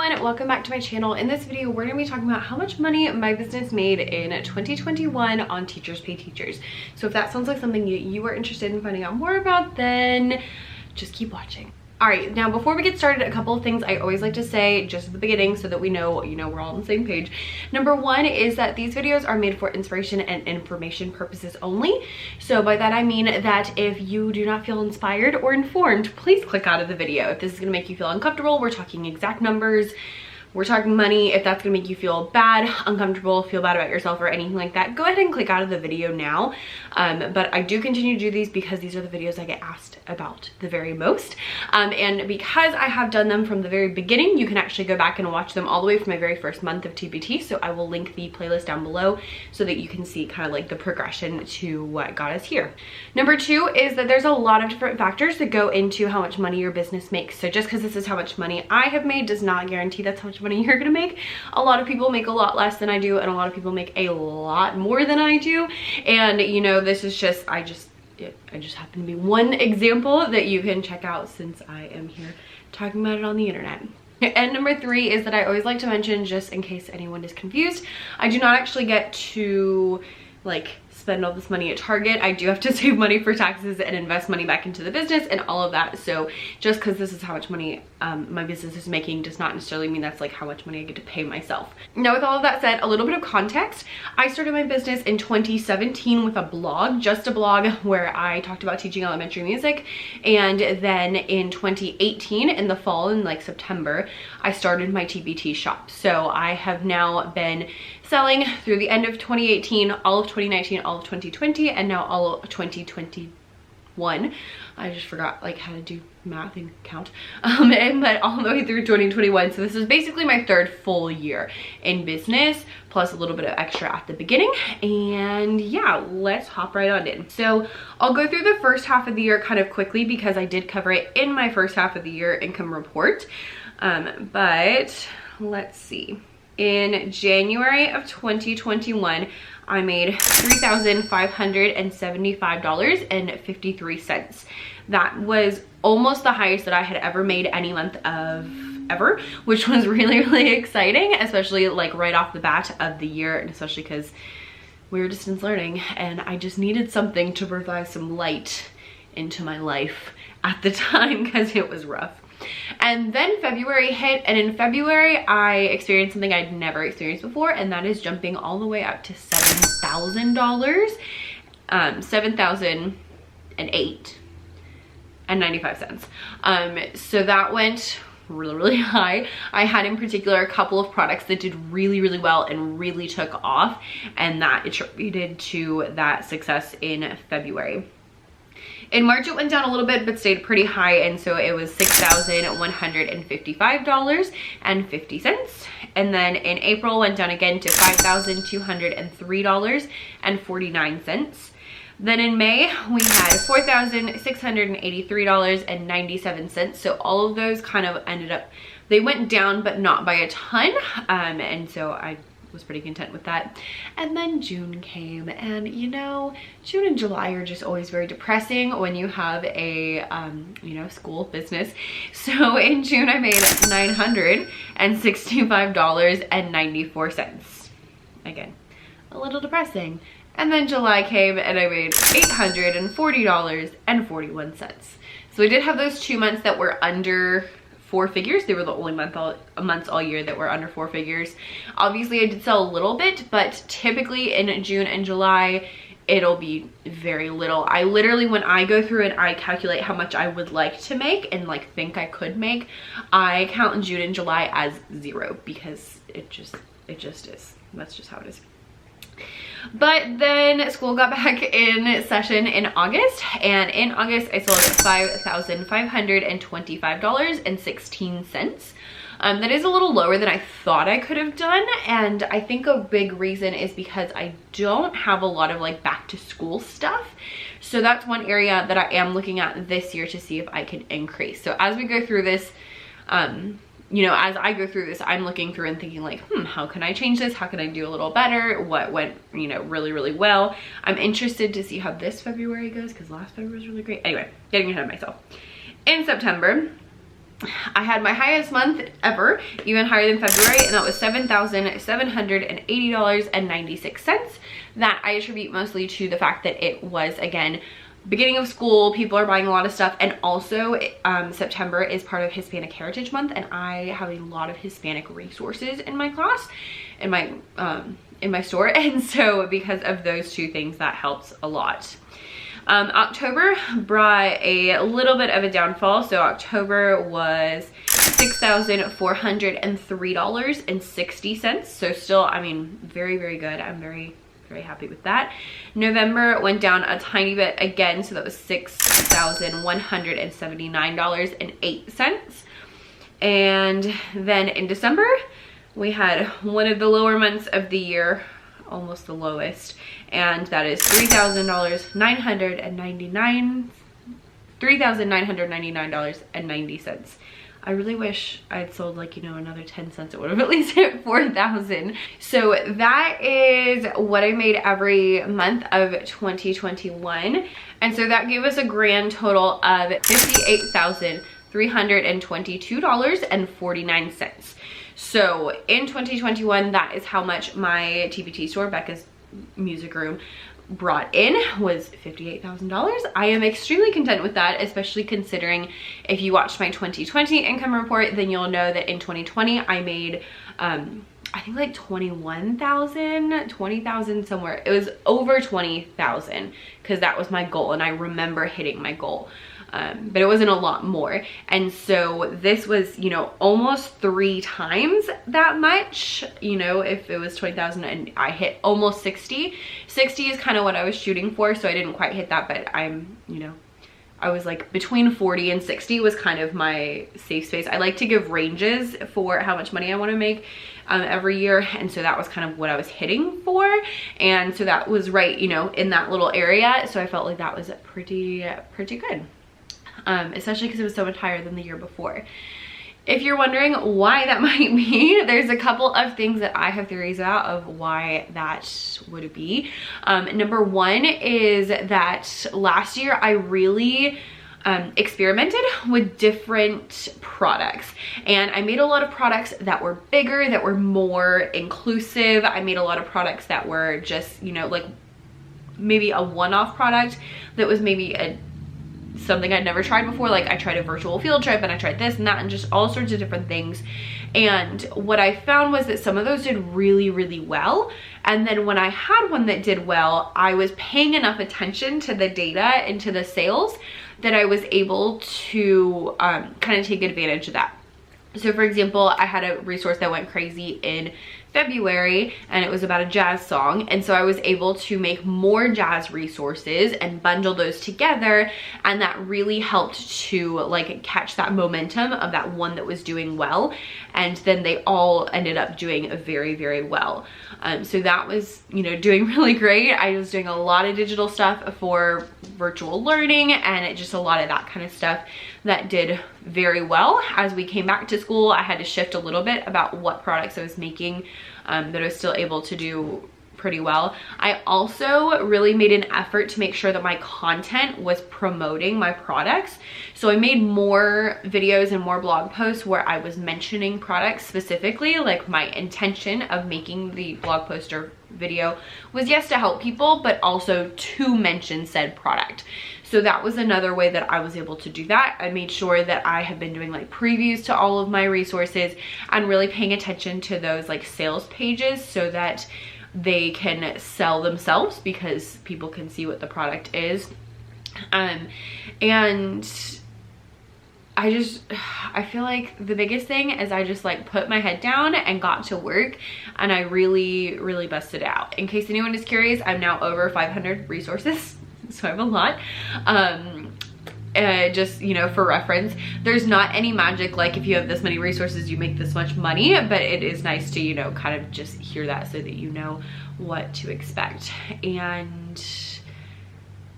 everyone, welcome back to my channel. In this video we're going to be talking about how much money my business made in 2021 on Teachers Pay Teachers. So if that sounds like something you are interested in finding out more about, then just keep watching. Alright, now before we get started, a couple of things I always like to say just at the beginning so that we know, we're all on the same page. Number one is that these videos are made for inspiration and information purposes only. So by that I mean that if you do not feel inspired or informed, please click out of the video. If this is going to make you feel uncomfortable, we're talking exact numbers, we're talking money. If that's gonna make you feel bad, uncomfortable, feel bad about yourself or anything like that, go ahead and click out of the video now. But I do continue to do these because these are the videos I get asked about the very most. And because I have done them from the very beginning, you can actually go back and watch them all the way from my very first month of TPT. So I will link the playlist down below so that you can see kind of like the progression to what got us here. Number two is that there's a lot of different factors that go into how much money your business makes. So just because this is how much money I have made does not guarantee that's how much money you're gonna make. A lot of people make a lot less than I do, and a lot of people make a lot more than I do. And this is just, I just happen to be one example that you can check out since I am here talking about it on the internet. And number three is that I always like to mention, just in case anyone is confused, I do not actually get to spend all this money at Target. I do have to save money for taxes and invest money back into the business and all of that. So just because this is how much money my business is making does not necessarily mean that's how much money I get to pay myself. Now with all of that said, a little bit of context. I started my business in 2017 with a blog, just a blog where I talked about teaching elementary music. And then in 2018, in the fall, in September, I started my TPT shop. So I have now been selling through the end of 2018, all of 2019, all of 2020, and now all of 2021. I just forgot how to do math and count. But all the way through 2021. So this is basically my third full year in business, plus a little bit of extra at the beginning. And yeah, let's hop right on in. So I'll go through the first half of the year kind of quickly because I did cover it in my first half of the year income report. But let's see. In January of 2021, I made $3,575.53. That was almost the highest that I had ever made any month of ever, which was really, really exciting, especially right off the bat of the year, and especially because we were distance learning and I just needed something to provide some light into my life at the time because it was rough. And then February hit, and in February I experienced something I'd never experienced before, and that is jumping all the way up to $7,000, $7,008.95. So that went really, really high. I had in particular a couple of products that did really, really well and really took off, and that attributed to that success in February. In March it went down a little bit but stayed pretty high, and so it was $6,155.50. And then in April went down again to $5,203.49. Then in May we had $4,683.97. So all of those kind of ended up, they went down but not by a ton, and so I was pretty content with that. And then June came, and June and July are just always very depressing when you have a school business. So in June I made $965.94. Again, a little depressing. And then July came and I made $840.41. So I did have those 2 months that were under 4 figures. They were the only months all year that were under 4 figures. Obviously I did sell a little bit, but typically in June and July it'll be very little. I literally, when I go through and I calculate how much I would like to make and think I could make, I count June and July as 0 because it just is. That's just how it is. But then school got back in session in August, and in August I sold $5,525.16. That is a little lower than I thought I could have done, and I think a big reason is because I don't have a lot of back to school stuff. So that's one area that I am looking at this year to see if I can increase. So as we go through this, as I go through this, I'm looking through and thinking how can I change this? How can I do a little better? What went, really, really well? I'm interested to see how this February goes because last February was really great. Anyway, getting ahead of myself. In September, I had my highest month ever, even higher than February, and that was $7,780.96. That I attribute mostly to the fact that it was, again, beginning of school, people are buying a lot of stuff, and also September is part of Hispanic Heritage Month, and I have a lot of Hispanic resources in my class, in my store, and so because of those two things, that helps a lot. October brought a little bit of a downfall. So October was $6,403.60. So still, I mean, very, very good. I'm very, very happy with that. November went down a tiny bit again. So that was $6,179.08. And then in December, we had one of the lower months of the year, almost the lowest, and that is $3,999.90. I really wish I had sold, like, you know, another 10 cents. It would have at least hit 4,000. So that is what I made every month of 2021, and so that gave us a grand total of $58,322.49. So in 2021, that is how much my TPT store, Becca's music room, brought in, was $58,000. I am extremely content with that, especially considering if you watched my 2020 income report, then you'll know that in 2020 I made I think like 20,000 somewhere. It was over 20,000 because that was my goal, and I remember hitting my goal. But it wasn't a lot more. And so this was, you know, almost 3 times that much, you know, if it was 20,000 and I hit almost 60. 60 is kind of what I was shooting for, so I didn't quite hit that, but I'm, you know, I was like between 40 and 60 was kind of my safe space. I like to give ranges for how much money I want to make every year, and so that was kind of what I was hitting for, and so that was right, you know, in that little area. So I felt like that was pretty good. Especially because it was so much higher than the year before. If you're wondering why that might be, there's a couple of things that I have theories about of why that would be. Number one is that last year I really experimented with different products, and I made a lot of products that were bigger, that were more inclusive. I made a lot of products that were just, you know, like maybe a one-off product that was maybe something I'd never tried before. Like I tried a virtual field trip, and I tried this and that, and just all sorts of different things. And what I found was that some of those did really, really well. And then when I had one that did well, I was paying enough attention to the data and to the sales that I was able to kind of take advantage of that. So for example, I had a resource that went crazy in February, and it was about a jazz song, and so I was able to make more jazz resources and bundle those together, and that really helped to like catch that momentum of that one that was doing well, and then they all ended up doing very, very well. So that was, you know, doing really great. I was doing a lot of digital stuff for virtual learning, and it just a lot of that kind of stuff that did very well. As we came back to school, I had to shift a little bit about what products I was making that I was still able to do pretty well. I also really made an effort to make sure that my content was promoting my products. So I made more videos and more blog posts where I was mentioning products specifically. Like my intention of making the blog post or video was, yes, to help people, but also to mention said product. So that was another way that I was able to do that. I made sure that I have been doing like previews to all of my resources and really paying attention to those like sales pages so that they can sell themselves, because people can see what the product is. And I feel like the biggest thing is I just like put my head down and got to work, and I really, really busted out. In case anyone is curious, I'm now over 500 resources, so I have a lot. Just, you know, for reference, there's not any magic like if you have this many resources you make this much money, but it is nice to, you know, kind of just hear that so that you know what to expect. And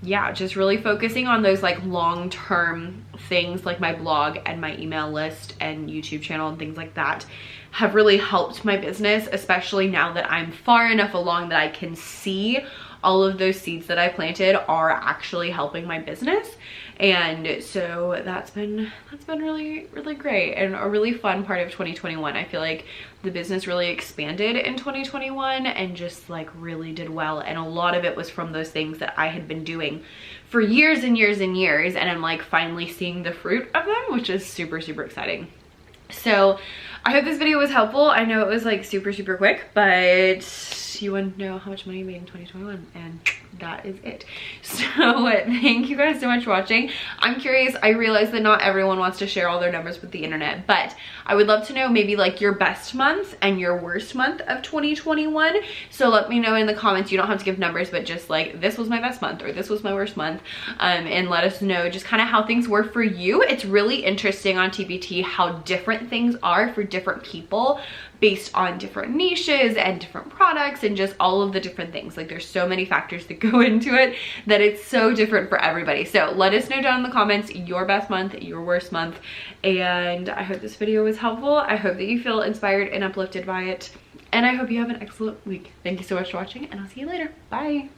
yeah, just really focusing on those like long-term things like my blog and my email list and YouTube channel and things like that have really helped my business, especially now that I'm far enough along that I can see all of those seeds that I planted are actually helping my business. And so that's been really, really great and a really fun part of 2021. I feel like the business really expanded in 2021 and just like really did well. And a lot of it was from those things that I had been doing for years and years and years. And I'm like finally seeing the fruit of them, which is super, super exciting. So I hope this video was helpful. I know it was like super, super quick, but you want to know how much money you made in 2021, and that is it. So thank you guys so much for watching. I'm curious, I realize that not everyone wants to share all their numbers with the internet, but I would love to know maybe like your best month and your worst month of 2021. So let me know in the comments. You don't have to give numbers, but just like this was my best month or this was my worst month, and let us know just kind of how things were for you. It's really interesting on TBT how different things are for different people based on different niches and different products and just all of the different things. Like there's so many factors that go into it that it's so different for everybody. So let us know down in the comments your best month, your worst month, and I hope this video was helpful. I hope that you feel inspired and uplifted by it, and I hope you have an excellent week. Thank you so much for watching, and I'll see you later. Bye.